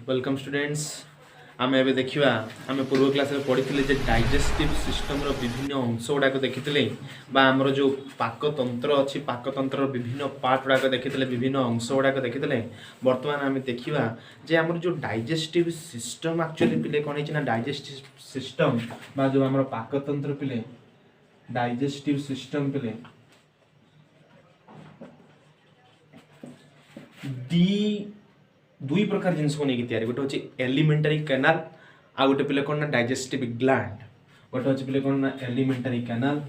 Welcome students. आम एवं देखा आम पूर्व क्लास में पढ़ी जे डाइजेस्टिव सिस्टम विभिन्न अंश गुड़ाक देखी आमर जो पाकतंत्र अच्छी पाकतंत्र विभिन्न पार्ट गुड़ाक देखी विभिन्न अंश गुड़ाक देखी बर्तमान आम देखा जे आमर जो डाइजेस्टिव सिस्टम एक्चुअली पिले कौन है डाइजेस्टिव सिस्टम बा जो आमर पाकतंत्र पिले डाइजेस्टिव सिस्टम पिले दुई प्रकार जिनस को लेकिन तैयारी गोटे हूँ एलिमेंटरी कैनाल आ गोटे पिले कौन ना डाइजेस्टिव ग्लैंड गोटे हूँ पिले कौन ना एलिमेंटरी कैनाल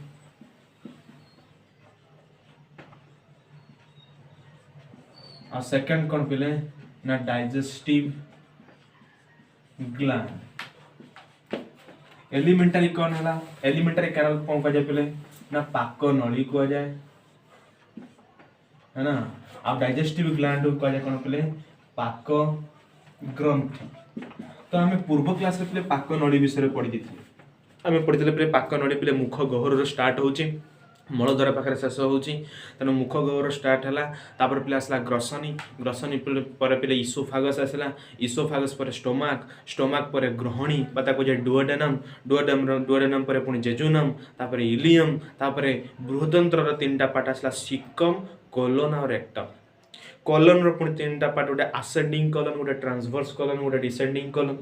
और सेकंड कौन पिले ना डाइजेस्टिव ग्लैंड। एलिमेंटरी कौन है एलिमेंटरी कैनाल कौन कह जाए पिले ना पाक नली कह जाए है ना। आप डाइजेस्टिव ग्लैंड को कह जाए कौन पिले पाक ग्रंथि। तो आम पूर्व क्लास रे पिले पाक नड़ी विषय पढ़ी थी आम पढ़ी पिले पाक नड़ी पिले मुख गहर स्टार्ट होची मलद्वार पाखे शेष होची तेणु मुख गहर स्टार्ट है तापर पिले आसला ग्रसनी ग्रसनी पर पिले इसोफागस आसला इसोफागस पर स्टोमाक स्टोमाक पर ग्रहणी बता को डुओडेनम डुओडेनम पर पुणी जेजुनम तापर इलियम तापर बृहदंत्र तीन पार्ट आसला सिकम कोलोन और रेक्टम। कॉलन पुणी तीन टा पार्ट गोटे आसेंडिंग कॉलन गोटे ट्रांसवर्स कॉलन गोटे डिसेंडिंग कॉलन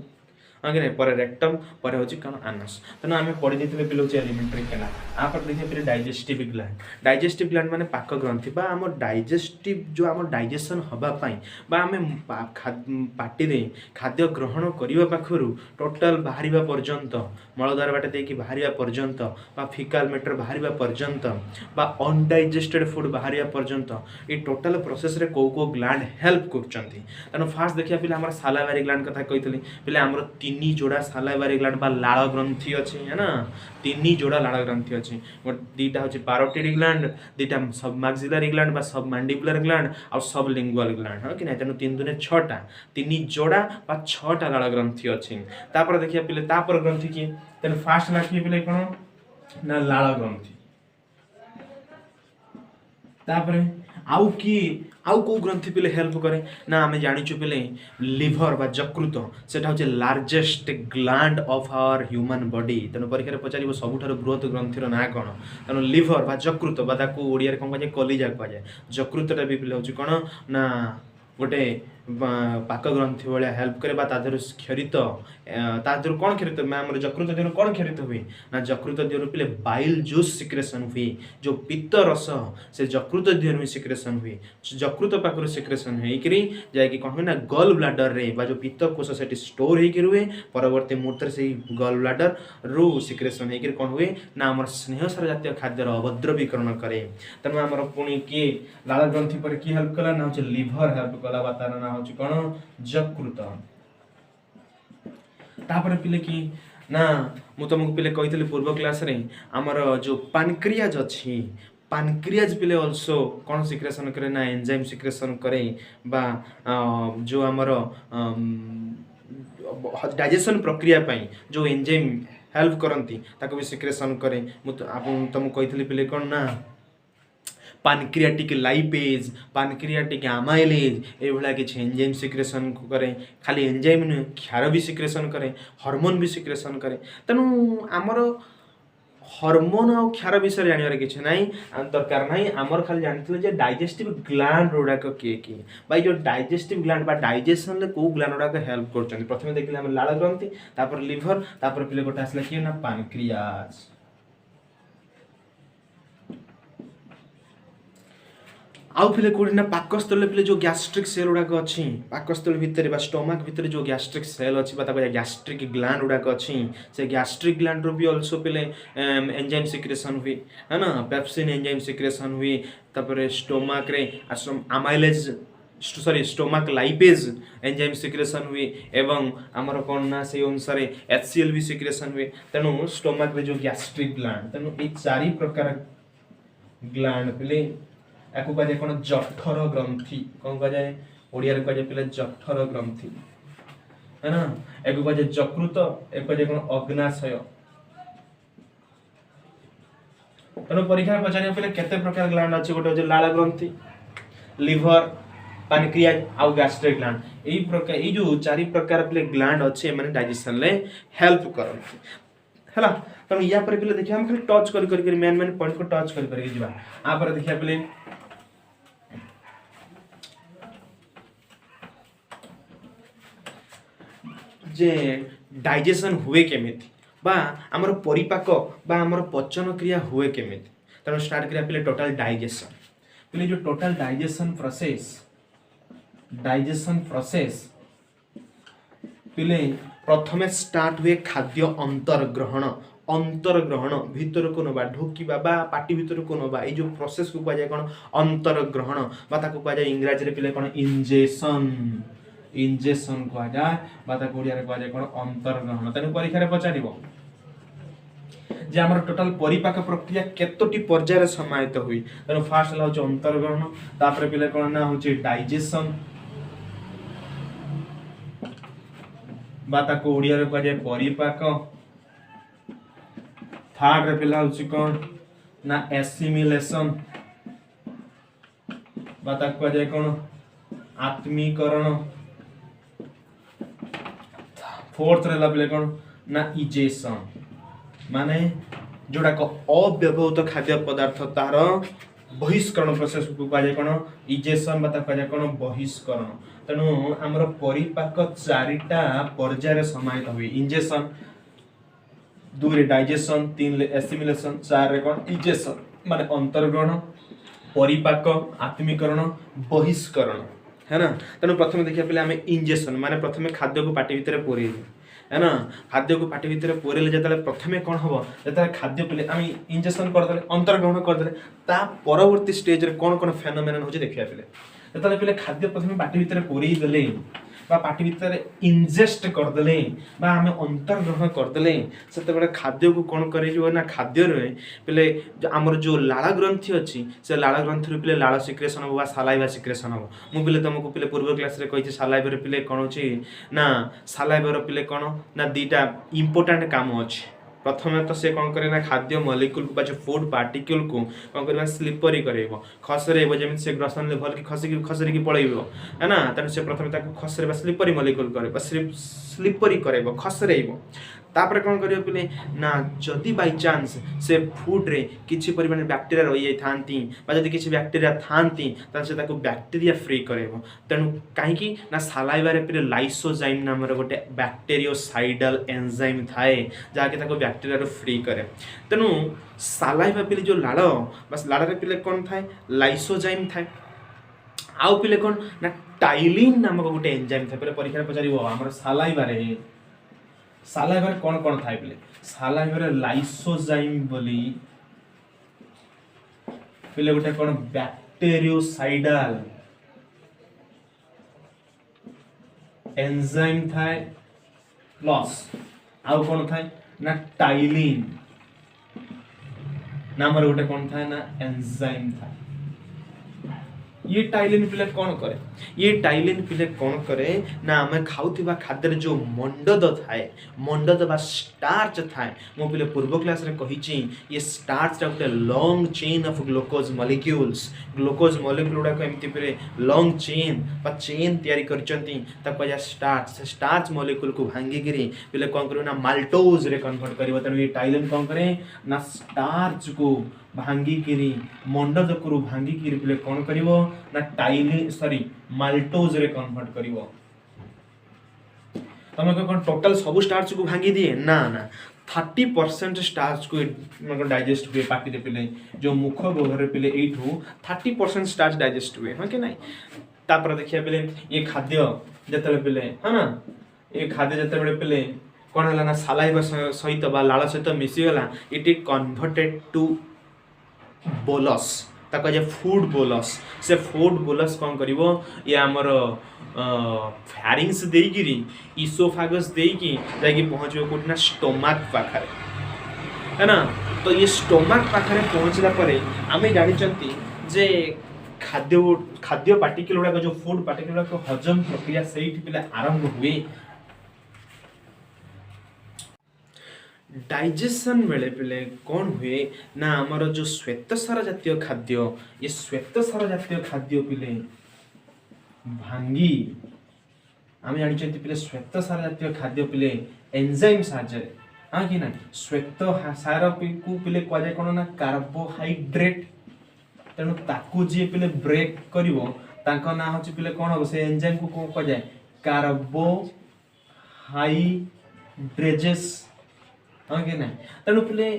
हाँ कि पर रेक्टम पर हूँ कौन आनस। तेणु आम पढ़ी देते पिले हूँ एलिमेंटरी कैनाल आप देखिए डाइजेस्टिव ग्लैंड। डाइजेस्टिव ग्लैंड माने पाक ग्रंथि बा आम डाइजेस्टिव जो आम डाइजेसन हवापाई बा आम पार्टी खाद्य ग्रहण करने पाखु टोटाल बाहर पर्यंत मलद्वार बाटे देकी बाहर पर्यंत बा फिकाल मैटर बाहर पर्यंत बा अनडाइजेस्टेड फूड बाहर पर्यंत ये टोटाल प्रोसेस रे को ग्लैंड हेल्प कर। फास्ट देखिए पिले आम सालावारी ग्लैंड कथा कही पिले आम तीन जोड़ा सालावारी ग्लैंड बा लाल ग्रंथि अच्छी है ना तीन जोड़ा लाल ग्रंथि अच्छी दीटा हूँ पारोटिड ग्लैंड दीटा सब मैक्सिलरी ग्लैंड बा सब मैंडिबुलर ग्लैंड और सब लिंगुअल ग्लैंड हाँ कि ना तेणु तीन दुने छटा तीन जोड़ा बा छटा लाल ग्रंथि अच्छी। तापर देखिए पिले तापर ग्रंथि किए तेणु फास्ट लाखिए पिले कौन ना लाल ग्रंथि तापर आउ किए आउ को ग्रंथि पिले हेल्प करे ना आम जाचु पिले लिभर बा जकृत से हूँ largest gland of our human body. तेणु परीक्षा पचार सबुठ बृहत ग्रंथि ना कौन तेणु लिभर बा जकृत बा ओडिया कौन कह कलिजा कहुए जकृतटा भी पिले हूँ कौन ना गोटे पाक ग्रंथि भाया हेल्प करे क्षरित तादर कौन क्षरित आम जकृत देहर कौन क्षरित हुए ना जकृत देहर पिले बाइल जूस सिक्रेशन हुए जो पित्त रस से जकृत देहर सिक्रेशन हुए जकृत पाखर सिक्रेशन होकर कौन हुए ना गल ब्लाडर रे बा जो पित्त कोष से स्टोर होकर रुए परवर्ती मुहूर्त से गल ब्लाडर रु सिक्रेशन होकर कौन हुए ना आम स्नेहसार जातीय खाद्यर अभद्रवीकरण करे। तेणु आम पुणी किए लाल ग्रंथि पर किए हेल्प कला ना हूँ लिभर हेल्प कला बा तार ना हूँ कौन जकृत। तापर पिले कि ना मु तुमको पिले कही पूर्व क्लास रे आमर जो पानक्रियाज अच्छी पानक्रियाज पिले ऑल्सो कौन सिक्रेशन करे ना एंजाइम सिक्रेशन करे बा जो आमर डाइजेशन प्रक्रिया पाई जो एंजाइम हेल्प करती ताको भी सिक्रेशन करे। तुमको कही पिले कौन ना पानक्रियाटिक लाइपेज पानक्रियाटिक आमाइलेज ये किसी एंजाइम सिक्रेशन करे खाली एंजाइम नुहे क्षार भी सिक्रेशन करे हार्मोन भी सिक्रेशन करे। तेणु आमर हार्मोन और क्षार विषय जानवर किसी ना दरकार ना आमर खाली जानते डाइजेस्टिव ग्लैंड गुड़ाक किए किए भाई जो डाइजेस्टिव ग्लैंड बा डाइजेशन को ग्लैंड गुड़ाक हेल्प कर प्रथम देखिए आम लाल ग्रंथि तापर लिभर तापर पिले गोटे आसला किए ना पानक्रियाज। आउ पिले कौटी ना पाकस्थल पिले जो गैस्ट्रिक सेल गुड़ाक अच्छी पाकस्थल भितर स्टोमाक भितर जो गैस्ट्रिक सेल अच्छी गैस्ट्रिक ग्लैंड गुड़ाक अच्छी से गैस्ट्रिक ग्लैंड रू भी ऑल्सो पिले एंजाइम सिक्रेशन हुए है ना पेप्सिन एंजाइम सिक्रेशन हुए तापर स्टोमाक रे amylase sorry stomach lipase enzyme secretion हुए एवं आमर कौन ना से अनुसार HCl भी सिक्रेशन हुए। तेणु स्टोमाक रे जो गैस्ट्रिक ग्लैंड तेणु ये चारि प्रकार ग्लैंड पिले याकू कह जाए कौन जठर ग्रंथि कौन कह जाए ओडिया कह जाए पिले जठर ग्रंथि है ना एक कह जाए जकृत एक कह जाए कौन अग्नाशय। तेणु परीक्षा पचार पिले केते प्रकार ग्लैंड अच्छे गोटे लाल ग्रंथि लिभर पैनक्रियाज आउ गैस्ट्रिक ग्लैंड एई प्रकार ए जो चारि प्रकार पिले ग्लैंड अच्छे माने डाइजेशन ले हेल्प करन हला त या पर पिले देखिया हम खाली टच कर मेन मेन पॉइंट को टच कर जिबा आ पर देखिया पिले जे डाइजेशन हुए केमिति बा हमर परिपाक बा हमर पचन क्रिया हुए केमिति तनो स्टार्ट करिया पिले टोटल डाइजेशन पिले जो टोटल डाइजेशन प्रोसेस पिले प्रथमे स्टार्ट हुए खाद्य अंतर्ग्रहण भीतर को नबा ढोकीबा बा पाटी भीतर को नबा ए जो प्रोसेस को कह जाय कोन अंतर्ग्रहण बा ताको कह जाय इंग्रजी रे पिले कोन इंजेक्शन कह जाय बा ताको ओडिया रे कह जाय कोन अंतर्ग्रहण तने परीक्षा रे पचारिबो जे हमर टोटल परिपाक प्रक्रिया केतोटी पर्याय रे समाहित होई तने फास्ट ला हो अंतर्ग्रहण तापर पिले कोन ना होची डाइजेशन बा ताको ओडिया रे कह जाय परिपाक थर्ड रे पिला होची कोन ना एसिमिलेशन बा ताको कह जाय कोन आत्मीकरण फोर्थ रे लबले कोन ना इजेशन माने जोड़ा को अव्यवहृत खाद्य पदार्थ तार बहिष्करण प्रोसेस को कह जाय कोन इजेशन बता कह जाय कोन बहिष्करण तनु हमर परिपाक चारिटा पर्याय रे समाहित होई इंजेशन दो रे डाइजेशन तीन रे एसिमिलेशन चार रे कोन इजेशन माने अंतर्ग्रहण परिपाक आत्मीकरण बहिष्करण है ना तनु प्रथम देखिया पहले हमें इंजेक्शन माने प्रथमे खाद्य को पाटी भीतर पुरे है ना खाद्य को पाटी भीतर पुरेले जतले प्रथमे कोन हबो जतले खाद्य पहले हम इंजेक्शन कर देले अंतर्ग्रहण कर देले ता परवर्ती स्टेज रे कोन कोन फेनोमेनन होचे देखिया पहले जतले पहले खाद्य प्रथमे पाटी भीतर पुरे देले बा पाटी भीतर इंजेस्ट कर देले बा हमें अंतर्ग्रहण कर देले सेते बडे खाद्य को कोन करे जो ना खाद्य रे पहले हमर जो लाला ग्रंथि अछि से लाला ग्रंथि रे पहले लाला सिक्रेशन हो बा सालाइवा सिक्रेशन हो मु पहले तुमको पहले पूर्व क्लास रे कहि सालाइवा रे पहले कोन अछि ना सालाइवा रे पहले कोन ना दीटा इंपोर्टेंट काम अछि प्रथमे तो से कौन करे ना खाद्य मॉलिक्यूल को जो फूड पार्टिकल को कौन करे स्लिपरी करेबो खसरेबो जेम से ग्रसन लेवल की खसरी की पळेबो है ना तने से प्रथमे ताको खसरेबा स्लिपरी मॉलिक्यूल करेबो स्लिपरी करेबो खसरेबो तापर कौन करियो पले ना जदी बाय चांस से फूड रे किछि परिमाण बैक्टीरिया रहि जाय थांती बा जदी किछि बैक्टीरिया थांती त से ताको बैक्टीरिया फ्री करेबो तनु काहे की ना सालाइवा रे पले लाइसोजाइम नामर गोटे बैक्टीरियोसाइडल एंजाइम थाए जाके ताको बैक्टीरिया रो फ्री करे तनु सालाइवा पले जो लाड़ बस लाड़ रे पले कोन थाए लाइसोजाइम थाए आउ पले कोन ना टाइलिन नामक गोटे एंजाइम थाए पले परीक्षा पचारिबो हमर सालाइवा रे सालाइवा रे कोन थाए पले सालाइवा रे लाइसोजाइम बोली पले गोटे कोन बैक्टीरियोसाइडल एंजाइम थाए प्लस आउ कोन थाए ना टाइलिन नामर गोटे कोन थाए ना एंजाइम थाए ये टाइलिन पिले कौन करे ये टाइलिन पिले कौन करे ना हमें खाउथिबा खाद्य जो मंडद थाए मंडद बा स्टार्च थाए मो पिले पूर्व क्लास रे कहिची ये स्टार्च टा long chain of glucose molecule उडा को एमति पिले लॉन्ग चेन बा चेन तयारी करचंती त कया स्टार्च मॉलिक्यूल को भांगी गिरी पिले कौन करू ना माल्टोज रे कन्वर्ट करबो तनो ये टाइलिन कौन करे ना स्टार्च को भांगी किरी मंडद को भांगी किरी पिले कौन करिवो ना टाइलिन सॉरी माल्टोज रे कन्वर्ट करिवो तमे कोन टोटल सब स्टार्च को भांगी दिए ना ना 30% स्टार्च को डाइजेस्ट हुए पार्टी रे पिले जो मुख गोहर पिले एठू 30% स्टार्च डाइजेस्ट हुए हां के नहीं तापर देखिया पिले ये खाद्य जतले पिले है ना ये खाद्य जतले बेले पिले कोन हला ना सालाइवा सहित बा लाला सहित मिसी गला it is converted to bolus ताको जे फूड बोलस से फूड बोलस कौन करिवो ये हमर फैरिंग्स देइगिरी इसोफागस देइकी जाकी पहुंचबो कोठना स्टोमक पाखरे है ना तो ये स्टोमक पाखरे पहुंचला परे हमें जानि चंती जे खाद्य पार्टिकल गुडा जो फूड पार्टिकल गुडा को हजम प्रक्रिया सहित पिला आरंभ हुए डाइजेशन बेले पिले कौन हुए ना हमर जो श्वेतसार जातीय खाद्य ये श्वेतसार जातीय खाद्य पिले भांगी आम जानी पिले श्वेत सार जातीय खाद्य पिले एंजाइम साहाय्य हाँ कि ना श्वेत सार को पिले कहुए कौन ना कार्बोहाइड्रेट तेणु ताकू जी पिले ब्रेक करिवो तांको ना होची पिले कौन हो से एंजाइम को कौन कह जाए कार्बोहाइड्रेजेस हाँ कि ना तेणु पिले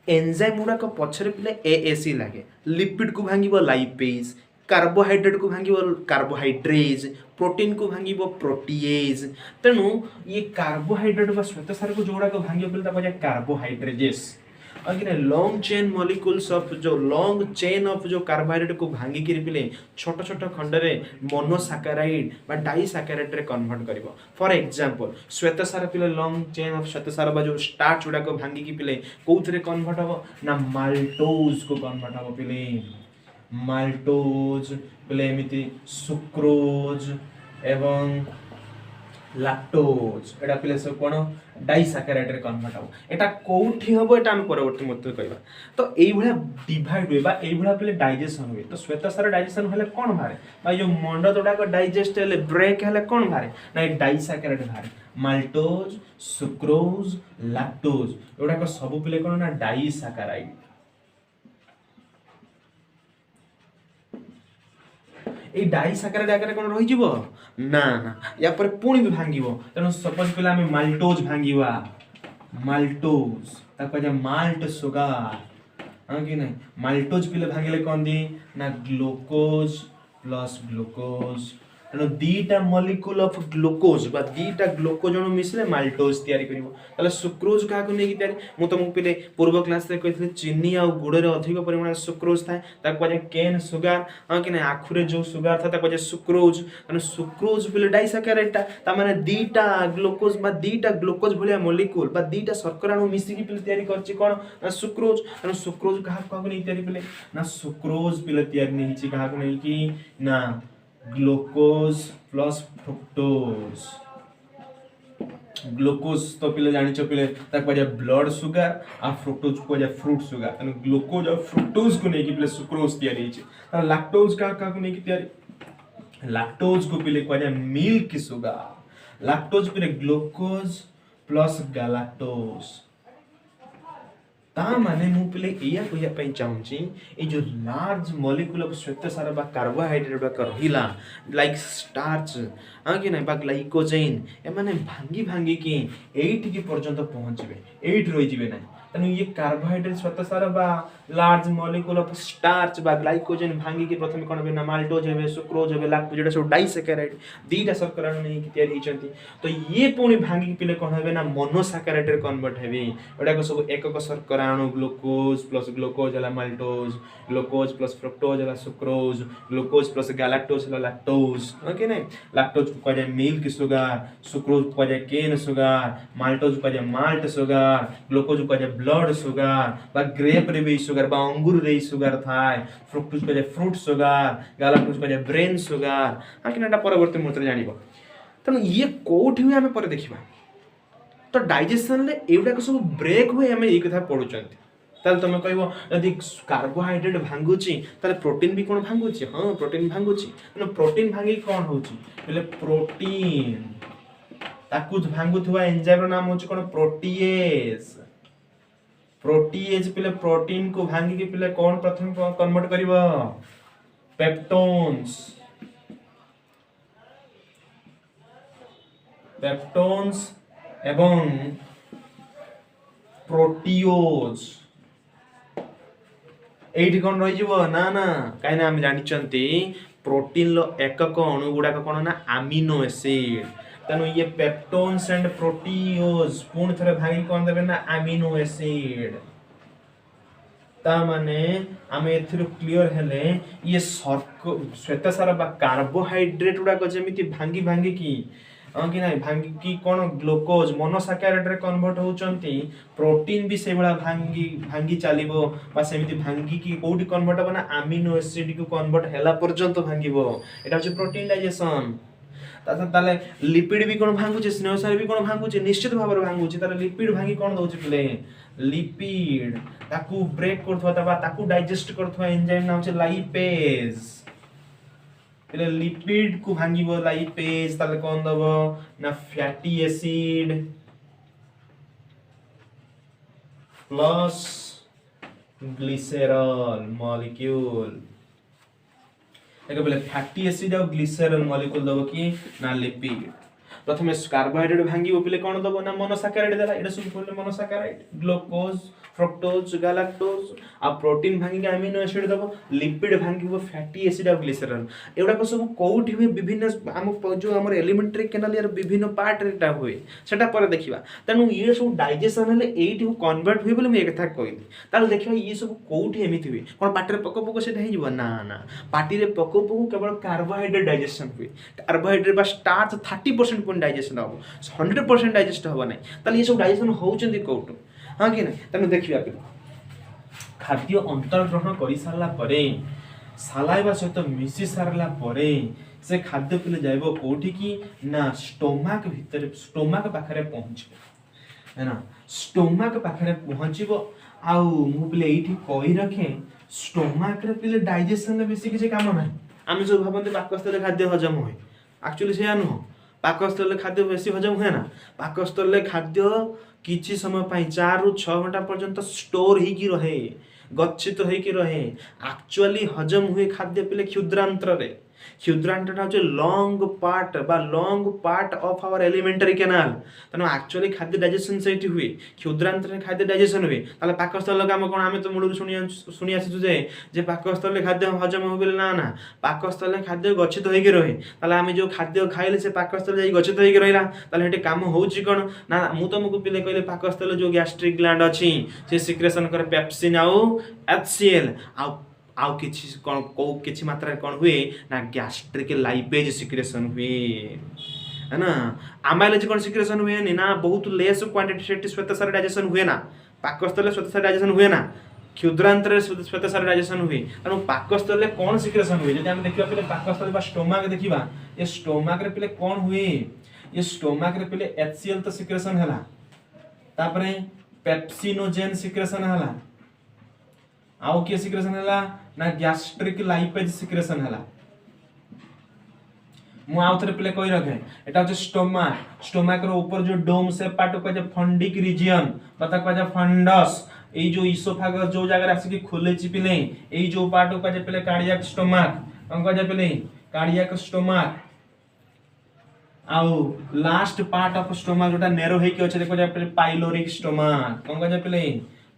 एंजाइम गुड़ाक पछरे पिले एएसी लागे लिपिड को भांगिबो लाइपेज कार्बोहाइड्रेट को भांगिबो कार्बोहाइड्रेज प्रोटीन को भांगिबो प्रोटीएज तेणु ये कार्बोहाइड्रेट बा श्वेत सार को जोड़ा को भांगिबो पिले ता कह कार्बोहाइड्रेजेस अगर लॉन्ग चेन मॉलिक्यूल्स ऑफ जो लॉन्ग चेन ऑफ जो कार्बोहाइड्रेट को भांगी कि पिले छोट छोट खंड रे मोनोसैकेराइड बा डाइसैकेराइड रे कन्वर्ट करिवो फॉर एग्जांपल श्वेत सार पिले लॉन्ग चेन ऑफ श्वेत सार बा जो स्टार्च गुडा को भांगी कि पिले कोउथरे कन्वर्ट हो ना माल्टोज को कन्वर्ट हो पिले माल्टोज पिले एमिति सुक्रोज एवं लैक्टोज एटा पिले सब कोन डाइसैकेराइड रे कन्वर्ट हो एटा कोठी हबो एटा हम परवर्ती मत कहबा तो एई भला डिवाइड होय बा एई भला पिले डाइजेशन होय तो श्वेत सार डाइजेशन होले कोन भारे बा जो मंड तोडा को डाइजेस्ट हेले ब्रेक हेले कोन भारे ना डाइसैकेराइड भारे माल्टोज सुक्रोज लैक्टोज एडा को सब पिले कोन ना डाइसैकेराइड ए डाइसैकेराइड आकार कोन रहि जिवो ना ना या पर पुणी भी भांगिबो तेनो सपोज पहले हम माल्टोज भांगिबा माल्टोज ताको जे माल्ट सुगार हां कि नहीं माल्टोज पहले भांगिले कोन दी ना ग्लूकोज प्लस ग्लूकोज तेनो दीटा मॉलिक्यूल ऑफ ग्लूकोज बा दीटा ग्लूकोज जणो मिसले माल्टोज तयारी करिवो तले सुक्रोज का को नेकी तयारी मु तुमको पहले पूर्व क्लास रे कहितले चीनी आ गुड़ रे अधिक परिमाण सुक्रोज थाए ताको जे केन सुगार हां कि नहीं आखुरे जो सुगार था ताको जे सुक्रोज तेनो सुक्रोज पहले डाइसैकेराइड ता माने दीटा ग्लूकोज बा दीटा ग्लूकोज भलिया मॉलिक्यूल बा दीटा शर्करा अणु मिसी की पहले तयारी करछि कोन ना सुक्रोज तेनो सुक्रोज का को नहीं तयारी पहले ना सुक्रोज पहले तयारी नहीं छि का को नहीं कि ना ग्लूकोज प्लस फ्रुक्टोज ग्लूकोज तो पिले जानि छ पिले ताक पजे ब्लड शुगर आ फ्रुक्टोज को जे फ्रूट शुगर तने ग्लूकोज और फ्रुक्टोज को नै कि पिले सुक्रोज तयारी छ त लैक्टोज का को नै कि तयारी लैक्टोज को पिले को जे मिल्क शुगर लैक्टोज पिले ग्लूकोज प्लस गैलेक्टोज ता माने मु पिले एया कोया पई चाहूची ए जो लार्ज मॉलिक्यूल ऑफ श्वेत सार बा कार्बोहाइड्रेट बा रहिला लाइक स्टार्च आ कि नै बा ग्लाइकोजेन ए माने भांगी भांगी के 8 की पर्यंत पहुंचबे 8 रहि जिवे नै तनु ये कार्बोहाइड्रेट श्वेत सार बा लार्ज मॉलिक्यूल ऑफ स्टार्च बा ग्लाइकोजेन भांगी के प्रथम कोन बे ना माल्टोज हेबे सुक्रोज हेबे लैक्टोज जेटा सब डाइसैकेराइड दीटा शर्करा नै कि तयारी हिचंती तो ये पुणी भांगी के पिले कोन हेबे ना मोनोसैकेराइड रे कन्वर्ट हेबे एडा को सब एकक शर्करा अणु ग्लूकोज प्लस ग्लूकोज हला माल्टोज ग्लूकोज प्लस फ्रुक्टोज हला सुक्रोज ग्लूकोज प्लस गैलेक्टोज हला लैक्टोज ओके नै लैक्टोज को कहे मिल्क शुगर सुक्रोज को कहे केन शुगर माल्टोज को कहे माल्ट शुगर ग्लूकोज को कहे ब्लड शुगर बा ग्रेप रे भी शुगर बा अंगूर रे शुगर थाय फ्रुक्टोज को कहे फ्रूट शुगर गैलेक्टोज को कहे ब्रेन शुगर हां किनाटा परवर्ती मुद्रे जानिबो तनो ये कोठी हुए हमें पर देखिबा तो डाइजेशन ले एवडा को सब ब्रेक हुए हमें एक कथा पढुचंती ताल तुम कहबो यदि कार्बोहाइड्रेट भांगुची ताले प्रोटीन भी कोन भांगुची हां प्रोटीन भांगुची न प्रोटीन भांगी कोन होची पहले प्रोटीन ताकु भांगुथवा एंजाइम रो नाम होची कोन प्रोटीएज प्रोटीएज पहले प्रोटीन को भांगी के पहले कौन प्रथम कन्वर्ट करिवो पेप्टोन्स पेप्टोन्स एवं प्रोटीओज एठी कोन रहि जीवो ना ना काई ना हम जानि चंती प्रोटीन लो एकक अणु गुडा कोन ना अमीनो एसिड तनु ये पेप्टोन्स एंड प्रोटीओज पूर्ण थरे भागी कोन देबे ना अमीनो एसिड ता माने आमे एथिरो क्लियर हेले ये श्वेत सार बा कार्बोहाइड्रेट गुडा को जेमिति भांगी भांगी की कि ना भांगी की कोन ग्लूकोज मोनोसैकेराइड रे कन्वर्ट होचंती प्रोटीन भी से बडा भांगी भांगी चलीबो बा सेमिति भांगी की कोडी कन्वर्ट बना अमीनो एसिड को कन्वर्ट हेला पर्यंत भांगीबो एटा होची प्रोटीन डाइजेशन ताले लिपिड भी कोन भांगुचे स्नेह सार भी कोन भांगुचे निश्चित भाबर भांगुचे ताले लिपिड भांगी कोन दोचे पिले लिपिड ताकू ब्रेक करथवा ताकू डाइजेस्ट करथवा एंजाइम नाम छे लाइपेज पिले लिपिड को भांगिबो लाइपेज ताले कोन दबो ना fatty acid plus glycerol molecule एक बोले फैटी एसिड और ग्लिसरॉल मॉलिक्यूल दबो कि ना लिपिड प्रथमे कार्बोहाइड्रेट भांगी पिले कौन दबो ना मोनोसैकेराइड देला एटा सब बोले मोनोसैकेराइड ग्लूकोज फ्रक्टोज गैलेक्टोज आ प्रोटीन भांगी अमीनो एसिड दबो लिपिड भांगी फैटी एसिड और ग्लिसरॉल एडा को सब कोउठी हुए विभिन्न हम जो हमर एलिमेंटरी कैनाल यार विभिन्न पार्ट रेटा हुए सेटा पर देखिबा तनु ये सब डाइजेशन हले एठी कन्वर्ट हुए बोले मैं एक था कहली ताल देखिबा ये सब कोउठी एमिति हुए कोन पाटी रे पको पको सेटा हे ना ना पाटी रे पको पको केवल कार्बोहाइड्रेट डाइजेशन हुए कार्बोहाइड्रेट बा स्टार्च 30% कोन डाइजेशन हो 100% डाइजेस्ट हो नै ताल ये सब डाइजेशन होउचंदी कोउटो हां कि नै तनु देखिबा पे खाद्य अंतर्ग्रहण करि सारला परे सालाइबा सहित मिसी सारला परे से खाद्य पिले जाइबो कोठी की ना स्टोमक भीतर स्टोमक पाखरे पहुंचबो है ना स्टोमक पाखरे पहुंचबो आउ मु पिले एठी कहि रखे स्टोमक रे पिले डाइजेशन रे बेसी किछ काम नै आमे जो भाबंते पाकस्थले खाद्य हजम होय एक्चुअली से नु पाकस्थले खाद्य बेसी हजम हुए ना पाकस्थले खाद्य किछि समय पाई 4 रु 6 घंटा पर्यंत स्टोर ही की रहे गच्छित हो कि रहे एक्चुअली हजम हुए खाद्य पिले क्षुद्रांत्र रे क्षुद्रांत्रटा होचे long part of our alimentary canal तनो एक्चुअली खाद्य डाइजेशन सेठी हुए क्षुद्रांत्र रे खाद्य डाइजेशन हुए ताले पाकस्थल काम कोन आमे तो मुळु सुनी आसी जे पाकस्थल रे खाद्य हजम हो गेले ना पाकस्थल रे खाद्य गच्छित होई के रहे ताले आमे जो खाद्य खाइले से पाकस्थल जाई गच्छित होई के रहिला ताले हेटे काम होउची कोन ना मु तुमको पिले कहले पाकस्थल जो गैस्ट्रिक ग्लैंड अछि से सिक्रेशन करे पेप्सिन आउ HCl आउ किछि कोन को किछि मात्रा कोन हुए ना गैस्ट्रिक लाइपेज सिक्रेशन हुए है ना अमाइलेज कोन सिक्रेशन हुए नि ना बहुत लेस क्वांटिटी सेट श्वेतसार डाइजेशन हुए ना पाकस्थल श्वेतसार डाइजेशन हुए ना क्षुद्रांतर श्वेतसार डाइजेशन हुए तनु पाकस्थल कोन सिक्रेशन हुए जदि हम देखिबा पहिले पाकस्थल बा स्टोमक देखिबा ये स्टोमक रे पहिले कोन हुए ये स्टोमक रे पहिले HCl तो सिक्रेशन हला तापरे पेप्सिनोजेन सिक्रेशन हला आउ के सिक्रेशन हला ना गैस्ट्रिक लाइपेज सिक्रेशन हला मु आउ थरे पहिले कहि रखे एटा होचे स्टोमक रो ऊपर जो डोम से पार्ट को जे फंडिक रीजन पता को जे फंडस एई जो इसोफागस जो जगह रे आसी खोले छि पिले एई जो पार्ट को जे पहिले कार्डियक स्टोमक को जे पहिले कार्डियक स्टोमक आउ लास्ट पार्ट ऑफ स्टोमक जोटा नेरो हे के अछि देखो जे पहिले पाइलोरिक स्टोमक को जे पहिले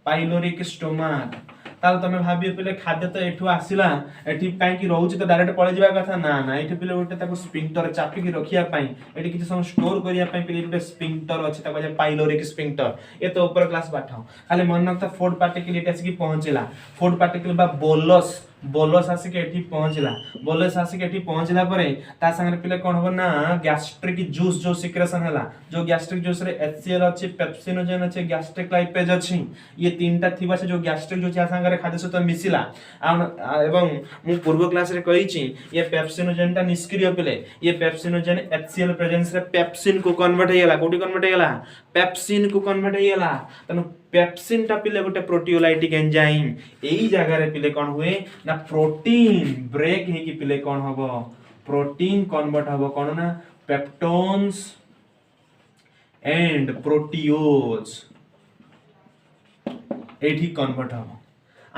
पाइलोरिक स्टोमक ताल तमे भाबियो पहिले खाद्य तो एठु आसिला एठी काई की रहउची तो डायरेक्ट पळे जिबा कथा ना ना एठी पहिले ओटे ताको स्फिंक्टर चापी की रखिया पई एठी किछ समय स्टोर करिया पई पहिले ओटे स्फिंक्टर अछि ताको जे पाइलोरिक स्फिंक्टर ए तो ऊपर क्लास पाठाओ खाली मन नता फोर्थ पार्टिकल एठी आसी की पहुंचला फोर्थ पार्टिकल बा बोलस आसी के एठी पहुंचला बोलस आसी के एठी पहुंचला परे ता संगे पिले कोन हो ना गैस्ट्रिक जूस जो सिक्रेशन हला जो गैस्ट्रिक जूस रे HCl अछि पेप्सिनोजेन अछि गैस्ट्रिक लाइपेज अछि ये तीनटा थिबा से जो गैस्ट्रिक जो चा संगे खाद्य सहित मिसिला एवं मु पूर्व क्लास रे कहि छि ये पेप्सिनोजेन ता निष्क्रिय पिले ये पेप्सिनोजेन HCl प्रेजेंस रे पेप्सिन को कन्वर्ट हेला कोठी कन्वर्ट हेला पेप्सिन को कन्वर्ट हेला तनु पेप्सिन टा पिले गोटे प्रोटियोलाइटिक एंजाइम एई जगह रे पिले कोन हुए ना प्रोटीन ब्रेक हे कि पिले कोन हबो प्रोटीन कन्वर्ट हबो कोन ना पेप्टोन्स एंड प्रोटियोज एठी कन्वर्ट हबो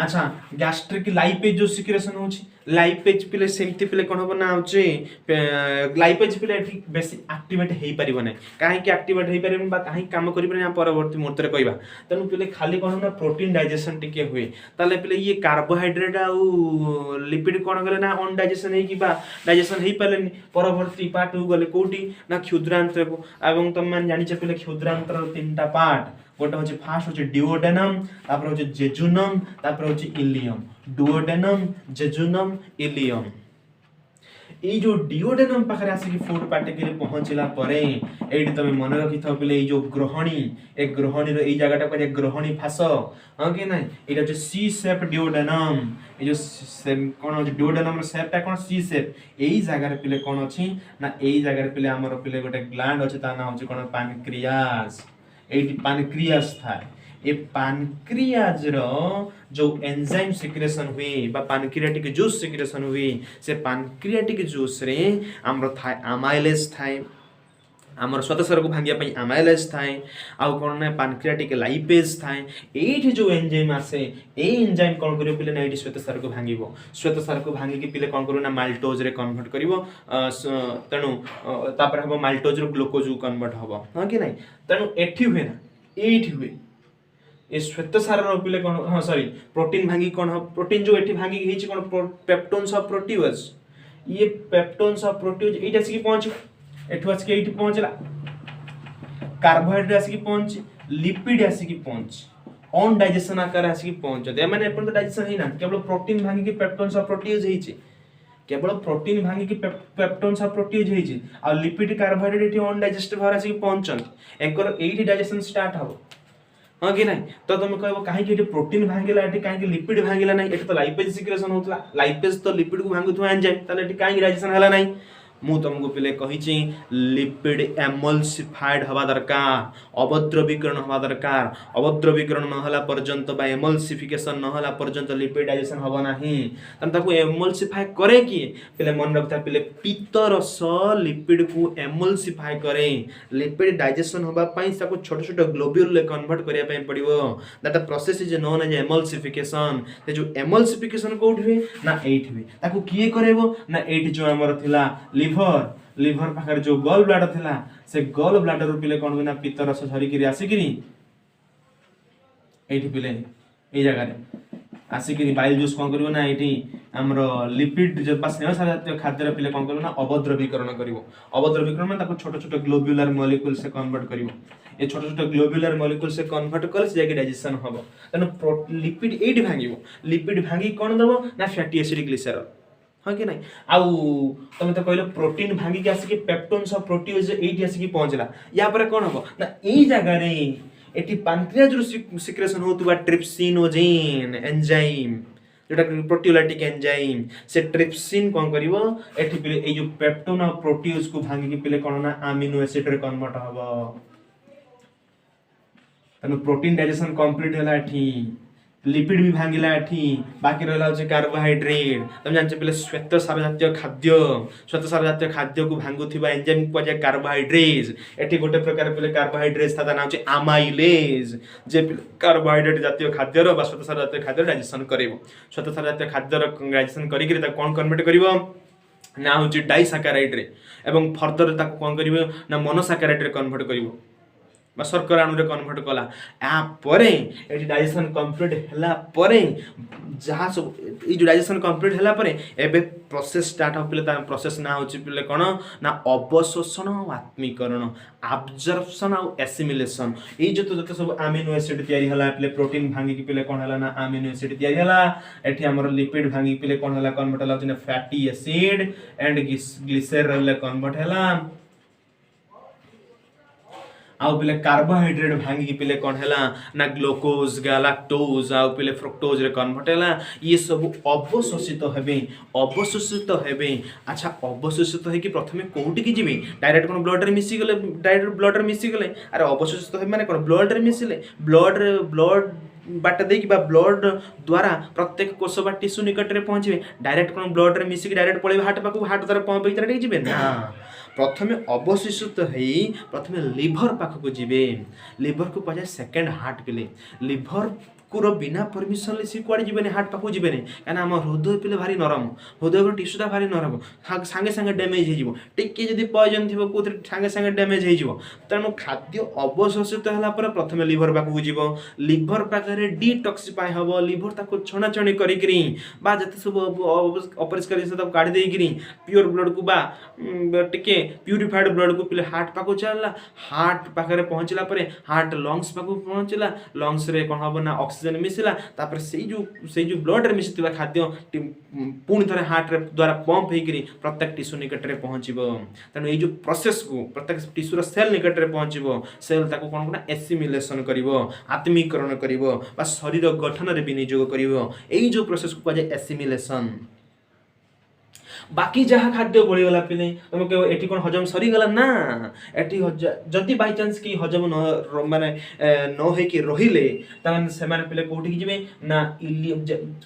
अच्छा गैस्ट्रिक लाइपेज जो सिक्रेशन होछि लाइपेज पिले सेमति पिले कोन हबो ना होछि लाइपेज पिले एठी बेसी एक्टिवेट हेई परिबो नै काहे कि एक्टिवेट हेई परिबो बा काहे काम करि परिबो परवर्ती मुहूर्त रे कहबा तनु पिले खाली कोन ना प्रोटीन डाइजेशन टिके हुए ताले पिले ये कार्बोहाइड्रेट आ लिपिड कोन गले ना अन डाइजेशन हेई कि बा डाइजेशन हेई पालेनी परवर्ती पार्ट हो गले कोठी ना क्षुद्रांत्र को एवं तुम मान जानि छ पिले क्षुद्रांत्र तीनटा पार्ट गोटे होचे फास्ट होचे डिओडेनम तापर होचे जेजुनम तापर होचे इलियम डुओडेनम जेजुनम इलियम ए जो डिओडेनम पाखरे आसी कि फूड पार्टिकल पहुंचला परे एडी तमे मन रखि थौ पिले ए जो ग्रहणी ए ग्रहणी रो ए जगहटा को जे ग्रहणी फास हां कि नै एटा जो सी शेप डिओडेनम ए जो कोन हो डिओडेनम रो शेपटा कोन सी शेप एई जगह रे पिले कोन अछि ना एई जगह रे पिले हमर पिले गोटे ग्लैंड अछि ता नाम अछि कोन पैनक्रियास एटी पैनक्रियास थाए ए पानक्रियाज जो एंजाइम सिक्रेशन हुए बा पानक्रियाटिक जूस सिक्रेशन हुए से पानक्रियाटिक जूस रे हमरो थाए अमाइलेज थाए आमर श्वेतसार को भांगिया पई अमाइलेज थाए आउ कोन ना पानक्रियाटिक लाइपेज थाए एठी जो एंजाइम आसे ए एंजाइम कोन करियो पिले ना एठी श्वेतसार को भांगिबो श्वेतसार को भांगी के पिले कोन करू ना माल्टोज रे कन्वर्ट करिवो तणु तापर हबो माल्टोज रो ग्लूकोज कन्वर्ट हबो हां कि नै तणु एठी हुए ना एठी हुए ए श्वेतसार रो पिले कोन हां सॉरी प्रोटीन भांगी कोन हो प्रोटीन जो एठी भांगी हेछि कोन पेप्टोन्स ऑफ प्रोटीज ये पेप्टोन्स ऑफ प्रोटीज एटा सिकी पहुंच एठु आसिक एठी पहुंचला कार्बोहाइड्रेट आसिक पहुंच लिपिड आसिक पहुंच ऑन डाइजेशन आकार आसिक पहुंच दे माने अपन तो डाइजेशन हेना केवल प्रोटीन भांगी के पेप्टोन्स ऑफ प्रोटीज हेछि केवल प्रोटीन भांगी के पेप्टोन्स ऑफ प्रोटीज हेछि आ लिपिड कार्बोहाइड्रेट एठी ऑन डाइजेस्टिव भार आसिक पहुंचन एकर एठी डाइजेशन स्टार्ट हबो हां कि नहीं तो तुम कहबो काहे कि प्रोटीन भांगिला एठी काहे कि लिपिड भांगिला नहीं एठी तो लाइपेज सिक्रेशन होतला लाइपेज तो लिपिड को भांगुथु एंजाइम ताले एठी काहे डाइजेशन हला नहीं मु तुमको पिले कही लिपिड एमल्सिफाइड हवा दरकार अवद्रवीकरण हवा दरकार अवद्रवीकरण नहला पर्यंत बा एमल्सिफिकेशन नहला पर्यंत लिपिड डाइजेशन हबो नाही तन ताको एमल्सिफाई करे कि पिले मन रखता पिले पित्त रस लिपिड को एमल्सिफाई करे लिपिड डाइजेशन हबा पई ताको छोट छोट ग्लोब्यूल ले कन्वर्ट करिया पई पड़िवो that process is known as emulsification ते जो एमल्सिफिकेशन कोड हुए ना एट हुए ताको किए करेबो ना एट जो हमर थिला लिवर पाखर जो गॉल ब्लैडर थिला से गॉल ब्लैडर पिले कोन बिना पित्त रस झरी करी आसिकरी एठी पिले ए जगह रे आसिकरी बाइल जूस कोन करिवो ना एठी हमरो लिपिड जो पास स्नेह सार जातीय खाद्य पिले कोन करिवो ना अवद्रवीकरण करिवो अवद्रवीकरण में ताको छोट छोट ग्लोब्यूलर मॉलिक्यूल से कन्वर्ट करिवो ए छोट छोट ग्लोब्यूलर मॉलिक्यूल से कन्वर्ट कर से जाके डाइजेशन हबो तनो लिपिड एठी भांगिवो लिपिड भांगी कोन दबो ना फैटी एसिड ग्लिसरॉल हां कि नहीं आउ तुम तो कहलो प्रोटीन भांगी के आसी के पेप्टोन्स ऑफ प्रोटीज एठी आसी के पहुंचला या पर कोन हबो ना एई जगह रे एठी पानक्रियाज रो सिक्रेशन होतुबा ट्रिप्सिनोजेन एंजाइम जेटा प्रोटियोलाइटिक एंजाइम से ट्रिप्सिन कोन करिवो एठी पिले ए जो पेप्टोन ऑफ प्रोटीज को भांगी के पिले कोन ना अमीनो एसिड रे कन्वर्ट हबो तनो प्रोटीन डाइजेशन कंप्लीट होला एठी लिपिड भी भांगिला एठी बाकी रहला होचे कार्बोहाइड्रेट तुम जानछे पहले श्वेत सार जातीय खाद्य को भांगुथिबा एंजाइम को जे कार्बोहाइड्रेट एठी गोटे प्रकार पहले कार्बोहाइड्रेट था ना होचे अमाइलेज जे कार्बोहाइड्रेट जातीय खाद्य रो बा श्वेत सार जातीय खाद्य डाइजेशन करिवो श्वेत सार जातीय खाद्य रो डाइजेशन करी के कोन कन्वर्ट करिवो ना होचे डाइसैकेराइड रे एवं फर्दर ताको कोन करिवो ना मोनोसैकेराइड रे कन्वर्ट करिवो बा शर्करा अणु रे कन्वर्ट कला आ परे एटी डाइजेशन कंप्लीट हला परे जहा सब ई जो डाइजेशन कंप्लीट हला परे एबे प्रोसेस स्टार्ट हो पले ता प्रोसेस ना होची पले कोन ना अवशोषण और आत्मीकरण एब्जॉर्प्शन और एसिमिलेशन ई जो सब अमीनो एसिड तयारी हला पले प्रोटीन भांगी के पले कोन हला ना अमीनो एसिड तयारी हला एठी हमर लिपिड भांगी के पले कोन हला कन्वर्ट हला ना फैटी एसिड एंड ग्लिसरॉल ले कन्वर्ट हला आउ पिले कार्बोहाइड्रेट भांगी के पिले कोन हला ना ग्लूकोज गैलाक्टोज आउ पिले फ्रुक्टोज रे कन्वर्ट हला ये सब अवशोषित हेबे अच्छा अवशोषित है कि प्रथमे कोउटी की जिबे डायरेक्ट कोन ब्लड रे मिसी गले अरे अवशोषित है माने कोन ब्लड रे मिसिले ब्लड बाट दे कि बा ब्लड द्वारा प्रत्येक कोष बा टिश्यू निकट रे पहुंचबे डायरेक्ट कोन ब्लड रे मिसी के डायरेक्ट पळे हार्ट पाकु हार्ट द्वारा पंप भीतर रे जिबे ना प्रथमे अवशोषित है प्रथमे लिवर पाख को जिबे लिवर को पजा सेकंड हार्ट पिले लिवर कुरो बिना परमिशन ले सी कुआडे जिबेनी हार्ट पाखु जिबेनी काना हम हृदय पिले भारी नरम हृदय को टिश्यूटा भारी नरम संगे संगे डैमेज हे जिवो टिके जदी पॉइजन थिबो कोथि संगे संगे डैमेज हे जिवो तनो खाद्य अवशोषित हला पर प्रथमे लिवर पाखु जिवो लिवर पाखरे डिटॉक्सिफाई हबो लिवर ताको छणा छणी करी करी बा जते सब अपरिष्कार से तब काढी देई करी प्योर ब्लड को बा टिके प्यूरिफाइड ब्लड को पिले हार्ट पाखु चलला हार्ट पाखरे पहुंचला परे हार्ट लंग्स पाखु पहुंचला लंग्स रे कोन हबो ना ऑक्सीजन मिसिला तापर से जो ब्लड रे मिसितबा खाद्य पूर्ण थरे हार्ट रे द्वारा पंप हे करी प्रत्येक टिश्यू निकट रे पहुंचीबो तनो ए जो प्रोसेस को प्रत्येक टिश्यू रो सेल निकट रे पहुंचीबो सेल ताको कोन कोना एसिमिलेशन करिवो आत्मीकरण करिवो बा शरीर गठन रे विनियोग करिवो ए जो प्रोसेस को कहै एसिमिलेशन बाकी जहाँ खाद्य बढ़ीगला पिले तुम कह एटी कौन हजम सरीगला ना एटी जदि बाई चान्स कि हजम न माने न होइकि रहिले ताମାନେ ସେମାନେ ପିଲେ କୋଉଠିକି ଯିବେ ନା ଇଲିୟम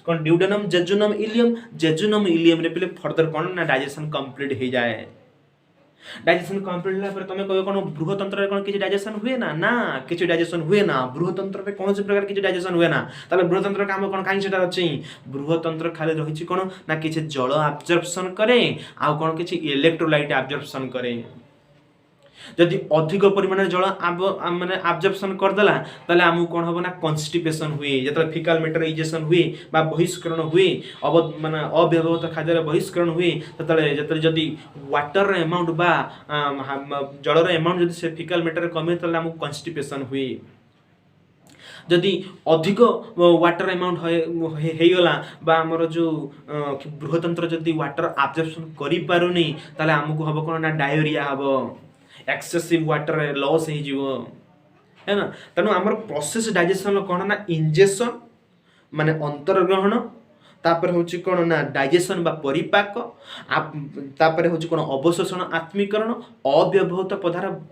କଣ ଡ୍ୟୁଡେନମ ଜେଜୁନମ ଇଲିୟମ ରେ ପିଲେ ଫର୍ଦର କଣ ନା डाइजेशन कंप्लीट हो जाए डाइजेशन कंप्लीट होला पर तमे कहबो कोन बृहतंत्र रे कोन किछि डाइजेशन हुए ना ना किछि डाइजेशन हुए ना बृहतंत्र रे कोन प्रकार किछि डाइजेशन हुए ना ताले बृहतंत्र काम कोन काई सेटा अछि बृहतंत्र खाली रहिछि कोन ना किछि जल अब्जॉर्प्शन करे आ कोन किछि इलेक्ट्रोलाइट अब्जॉर्प्शन करे जदि अधिक परिमाण जल माने अब्जॉर्प्शन कर देला ताले हमहु कोन होबो ना कॉन्स्टिपेशन हुए जतले फीकल मैटर इजेशन हुए बा बहिष्करण हुए माने अव्यवहृत खाद्य रे बहिष्करण हुए ततले जतले जदि वाटर रे अमाउंट बा जल रे अमाउंट जदि से फीकल मैटर कमे तले हमहु कॉन्स्टिपेशन हुए जदि अधिक वाटर अमाउंट हेगला बा हमर जो बृहतंत्र जदि वाटर अब्जॉर्प्शन करि पारुनी ताले हमकु हबो कोन ना डायरिया हबो एक्सेसिव वाटर लॉस हो जीवो है ना तेणु आमर प्रोसेस डाइजेशन कौन ना इंजेक्शन माने अंतर्ग्रहण तापर होची कोन ना डाइजेशन बा परिपाक तापर होची कोन अवशोषण आत्मीकरण अव्यवहृत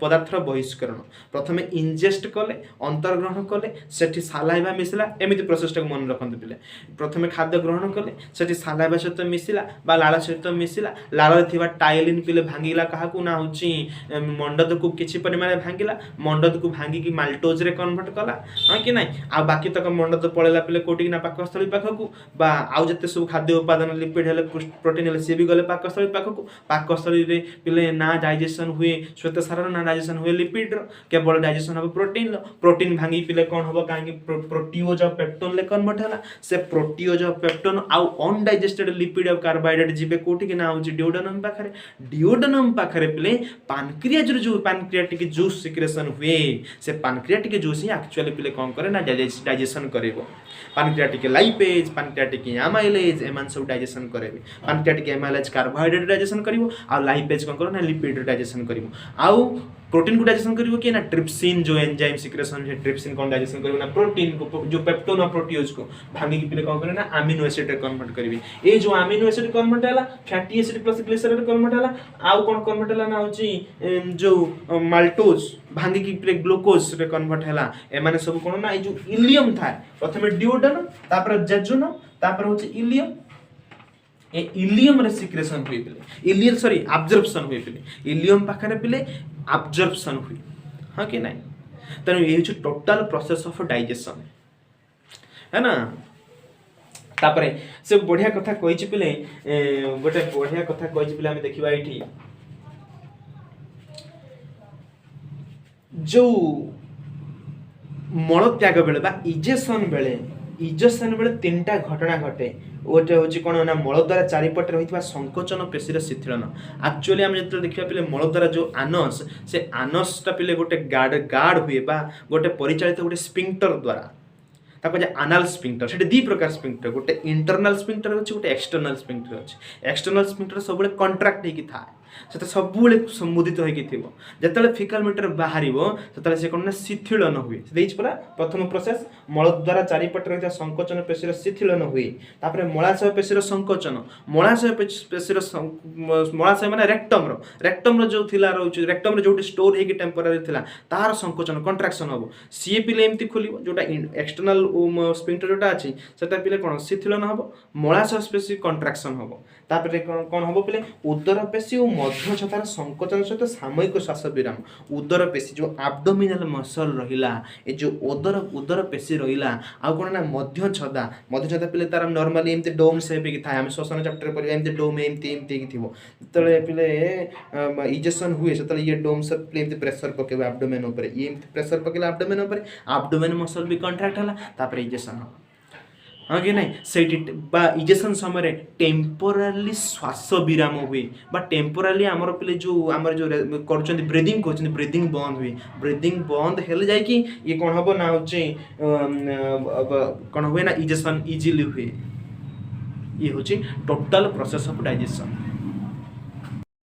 पदार्थ बहिष्करण प्रथमे इंजेस्ट कले अंतर्ग्रहण कले सेठी सालाइवा मिसला एमिति प्रोसेस टा मन रखंत पिले प्रथमे खाद्य ग्रहण कले सेठी सालाइवा सहित मिसला बा लाला सहित मिसला लाला रे थिबा टाइलिन पिले भांगिला काहाकू ना होची मंडद को किछि परिमाण भांगिला मंडद को भांगी की माल्टोज रे कन्वर्ट कला हां कि नै आ बाकी तक मंडद पळेला पिले कोटी ना पाकस्थली पाखकू बा आउ जते सब खाद्य उत्पादन लिपिड हेले प्रोटीन हेले से भी गले पाकस्थली पाखकू पाकस्थली रे पिले ना डाइजेशन हुए श्वेतसार ना डाइजेशन हुए लिपिड केवल डाइजेशन हो प्रोटीन भांगी पिले कोन होबो काहे प्रोटीओज ऑफ पेप्टोन ले कन्वर्ट होला से प्रोटीओज ऑफ पेप्टोन आउ अनडाइजेस्टेड लिपिड ऑफ कार्बोहाइड्रेट जिबे कोठी के ना होची डिओडोनम पाखरे पिले पैनक्रियाज जो पैनक्रियाटिक जूस सिक्रेशन हुए से पैनक्रियाटिक जूस ही एक्चुअली पिले कोन करे ना डाइजेशन करेबो पैनक्रियाटिक लाइपेज पैनक्रियाटिक एमाइलेज एमान सब डाइजेशन करेबे पैनक्रियाटिक एमाइलेज कार्बोहाइड्रेट डाइजेशन करिवो आ लाइपेज कोन करो ना लिपिड डाइजेशन करिवो आउ प्रोटीन को डाइजेशन करिवो कि ना ट्रिप्सिन जो एंजाइम सिक्रेशन है ट्रिप्सिन कोन डाइजेशन करिवो ना प्रोटीन को जो पेप्टोन और प्रोटीओज को भांगी की पिले कोन करे ना अमीनो एसिड रे कन्वर्ट करिवे ए जो अमीनो एसिड कन्वर्ट होला fatty acid plus glycerol convert होला आउ कोन कन्वर्ट होला ना होची जो माल्टोज भांगी की पिले ग्लूकोज रे कन्वर्ट होला ए माने सब कोन ना ए जो इलियम था प्रथमे डिओडोनम तापर जेजुनम तापर होची इलियम ए इलियम रे सिक्रेशन हुई पिले इलियम सॉरी अब्जॉर्प्शन हुई पिले इलियम पाखरे पिले अब्जॉर्प्शन हुई हां कि नै तने ये जो टोटल प्रोसेस ऑफ डाइजेशन है ना तापरे से बढ़िया कथा कहिछि पिले गोटे बढ़िया कथा कहिछि पिले हम देखिबा एठी जो मल त्याग बेले बा इजेशन बेले तीनटा घटना घटे ओटे होची कोन ना मल द्वारा चारिपटे रहितबा संकोचन पेशीर शिथिलन एक्चुअली हम जते देखिबा पिले मल द्वारा जो आनस से आनस ता पिले गोटे गार्ड हुए बा गोटे परिचालित गोटे स्पिंक्टर द्वारा ताको जे एनाल स्पिंक्टर सेटे दी प्रकार स्पिंक्टर गोटे इंटरनल स्पिंक्टर अछि गोटे एक्सटर्नल स्पिंक्टर अछि एक्सटर्नल स्पिंक्टर सबले कॉन्ट्रैक्ट हेकि थाए सेटा सबले सम्बोधित हेकि थिबो जतले फिकल मीटर बाहरिबो ततले से कोन शिथिलन हुए से देइछ परा प्रथम प्रोसेस मल द्वारा चारिपट रहिता संकोचन पेशीर शिथिलन हुए तापर मलाशय पेशीर संकोचन मलाशय पेशीर मलाशय माने रेक्टम रो जो थिला रहउछ रेक्टम रो जोटी स्टोर हेकि टेम्पररी थिला तार संकोचन कॉन्ट्रैक्शन होबो सी पिले एम्ति खोलिबो जोटा एक्सटर्नल स्पिंक्टर जोटा अछि सेटा पिले कोन शिथिलन होबो मलाशय पेशी कॉन्ट्रैक्शन होबो तापर कोन होबो पिले उदर पेशी और मध्य छतार संकोचन सहित सामयिक श्वास विराम उदर पेशी जो एब्डोमिनल मसल रहिला ए जो उदर पेशी रहिला आ कोन ना मध्य छदा पिले तार नॉर्मली एम्ति डोम शेप कि थाय हम श्वसन चैप्टर पर एम्ति डोम एम्ति कि थिबो तले पिले इजेशन हुए तले ये डोम से पिले एम्ति प्रेशर पकेबा एब्डोमेन ऊपर ये एम्ति प्रेशर पकेला एब्डोमेन ऊपर एब्डोमेन मसल भी कॉन्ट्रैक्ट होला तापर इजेशन हाँ कि नहीं से इजेक्शन समय टेम्पोराली श्वास विराम हुए बा टेम्पोराली आमर पिले जो आमर जो कर ब्रीदिंग कर ब्रीदिंग बंद हुए ब्रीदिंग बंद हेले जाए कि ये कौन हम ना होचे कौन हुए ना इजेक्शन इजिली हुए ये हूँ टोटल प्रोसेस ऑफ डाइजेशन